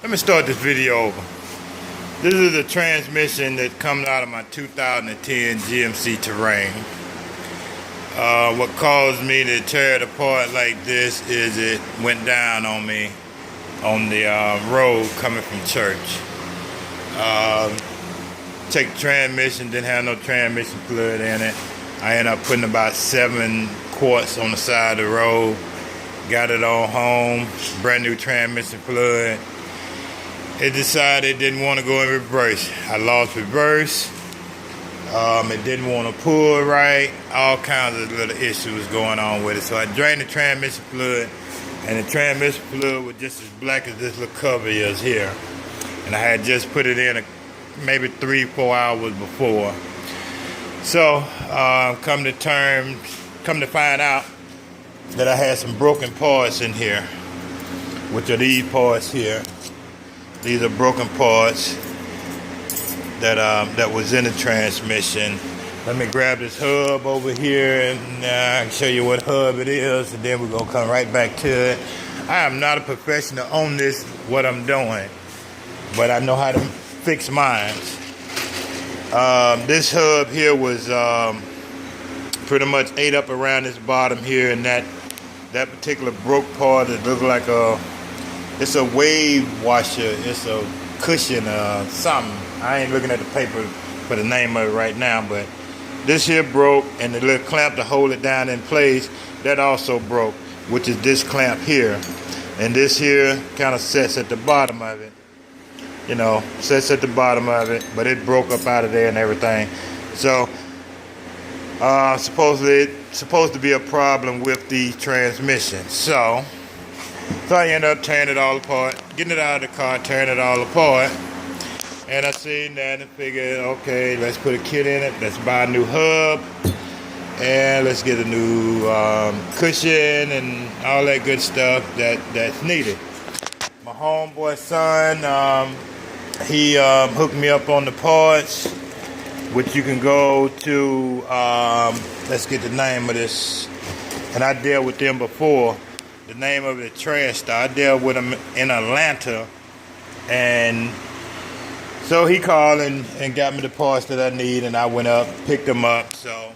Let me start this video over. This is a transmission that comes out of my 2010 GMC Terrain. What caused me to tear it apart like this is it went down on me on the road coming from church. Take the transmission, didn't have no transmission fluid in it. I ended up putting about 7 quarts on the side of the road. Got it on home, brand new transmission fluid. It decided it didn't want to go in reverse. I lost reverse. It didn't want to pull right. All kinds of little issues going on with it. So I drained the transmission fluid, and the transmission fluid was just as black as this little cover is here. And I had just put it in maybe 3-4 hours before. So come to find out that I had some broken parts in here, which are these parts here. These are broken parts that was in the transmission. Let me grab this hub over here and I can show you what hub it is, and then we're gonna come right back to it. I am not a professional on this, what I'm doing, but I know how to fix mine. This hub here was pretty much ate up around this bottom here, and that particular broke part that looked like it's a wave washer, it's a cushion something. I ain't looking at the paper for the name of it right now, but this here broke, and the little clamp to hold it down in place, that also broke, which is this clamp here. And this here kind of sets at the bottom of it. You know, sets at the bottom of it, but it broke up out of there and everything. So supposedly it's supposed to be a problem with the transmission. So I ended up tearing it all apart, getting it out of the car, tearing it all apart. And I seen that and figured, okay, let's put a kit in it, let's buy a new hub, and let's get a new cushion and all that good stuff that's needed. My homeboy son, he hooked me up on the parts, which you can go to, let's get the name of this, and I dealt with them before. The name of it, TranStar. I dealt with them in Atlanta, and so he called and got me the parts that I need, and I went up, picked them up. So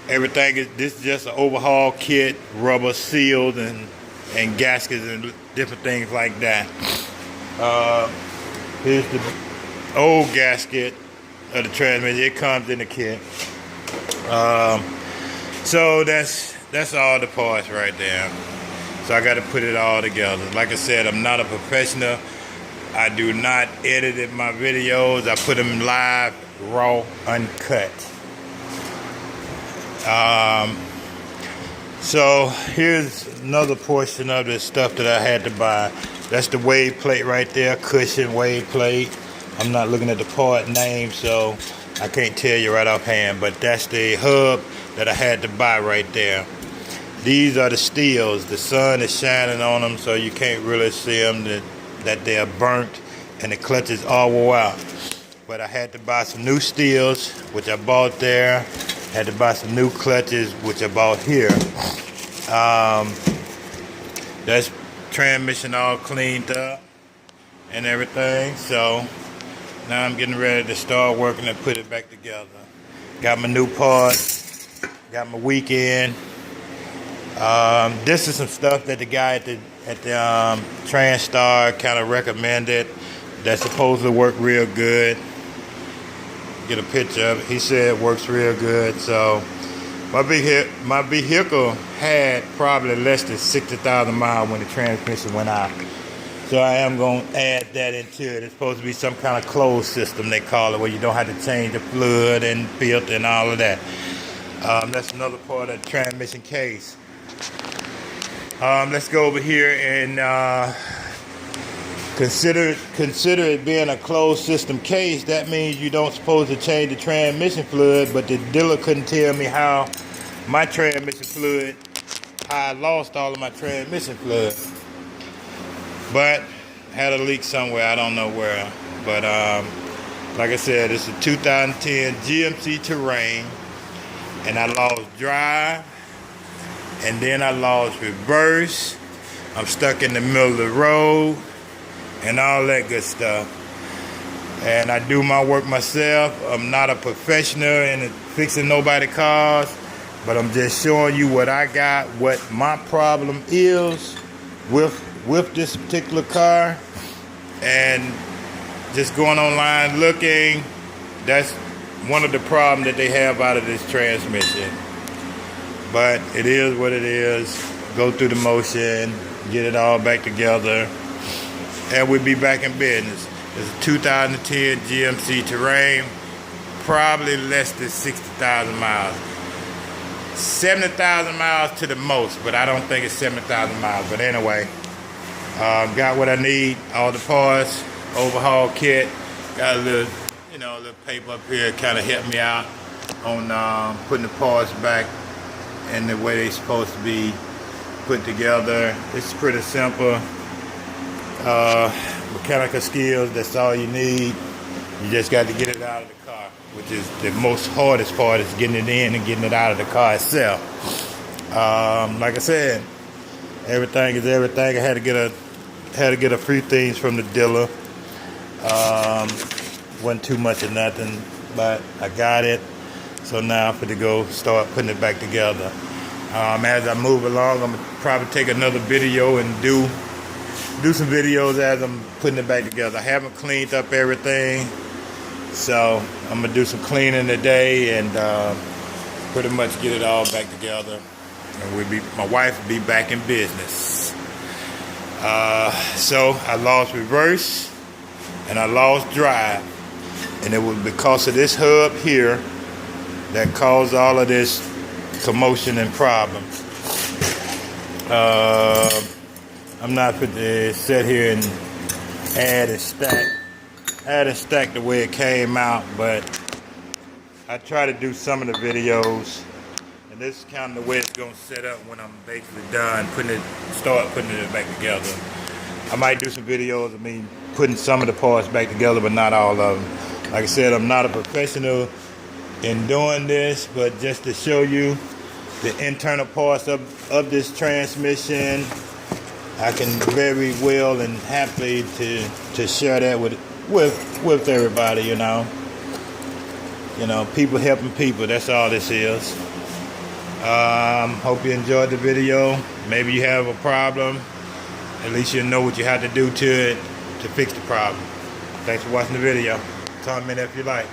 everything this is just an overhaul kit, rubber sealed and gaskets and different things like that. Here's the old gasket of the transmission. It comes in the kit. So that's all the parts right there. So I got to put it all together. Like I said, I'm not a professional. I do not edit my videos. I put them live, raw, uncut. So here's another portion of the stuff that I had to buy. That's the wave plate right there, cushion wave plate. I'm not looking at the part name, so I can't tell you right offhand, but that's the hub that I had to buy right there. These are the steels. The sun is shining on them, so you can't really see them, that they're burnt, and the clutches all wore out. But I had to buy some new steels, which I bought there. Had to buy some new clutches, which I bought here. That's transmission all cleaned up and everything. So now I'm getting ready to start working and put it back together. Got my new parts, got my weekend. This is some stuff that the guy at the TranStar kind of recommended that's supposed to work real good. Get a picture of it. He said it works real good. So my vehicle had probably less than 60,000 miles when the transmission went out. So I am going to add that into it. It's supposed to be some kind of closed system, they call it, where you don't have to change the fluid and filter and all of that. That's another part of the transmission case. Let's go over here and consider it being a closed system case. That means you don't supposed to change the transmission fluid, but the dealer couldn't tell me how my transmission fluid, how I lost all of my transmission fluid. But had a leak somewhere, I don't know where. But like I said, it's a 2010 GMC Terrain, and I lost drive, and then I lost reverse. I'm stuck in the middle of the road, and all that good stuff. And I do my work myself. I'm not a professional in fixing nobody's cars, but I'm just showing you what I got, what my problem is with this particular car, and just going online looking. That's one of the problems that they have out of this transmission. But it is what it is. Go through the motion, get it all back together, and we'll be back in business. It's a 2010 GMC Terrain, probably less than 60,000 miles. 70,000 miles to the most, but I don't think it's 70,000 miles. But anyway, got what I need, all the parts, overhaul kit, got a little, little paper up here, kind of helped me out on putting the parts back in the way they're supposed to be put together. It's pretty simple. Mechanical skills, that's all you need. You just got to get it out of the car, which is the most hardest part, is getting it in and getting it out of the car itself. Like I said, everything is everything. I had to get a few things from the dealer. Wasn't too much of nothing, but I got it. So now I'm going to go start putting it back together. As I move along, I'm gonna probably take another video and do some videos as I'm putting it back together. I haven't cleaned up everything, so I'm gonna do some cleaning today and pretty much get it all back together. And my wife will be back in business. So I lost reverse and I lost drive, and it was because of this hub here that caused all of this commotion and problems. I'm not going to sit here and add and stack the way it came out, but I try to do some of the videos, and this is kind of the way it's going to set up when I'm basically done start putting it back together. I might do some videos of me putting some of the parts back together, but not all of them. Like I said, I'm not a professional in doing this, but just to show you the internal parts of this transmission, I can very well and happily to share that with everybody. People helping people. That's all this is. Hope you enjoyed the video. Maybe you have a problem. At least you know what you have to do to it to fix the problem. Thanks for watching the video. Comment if you like.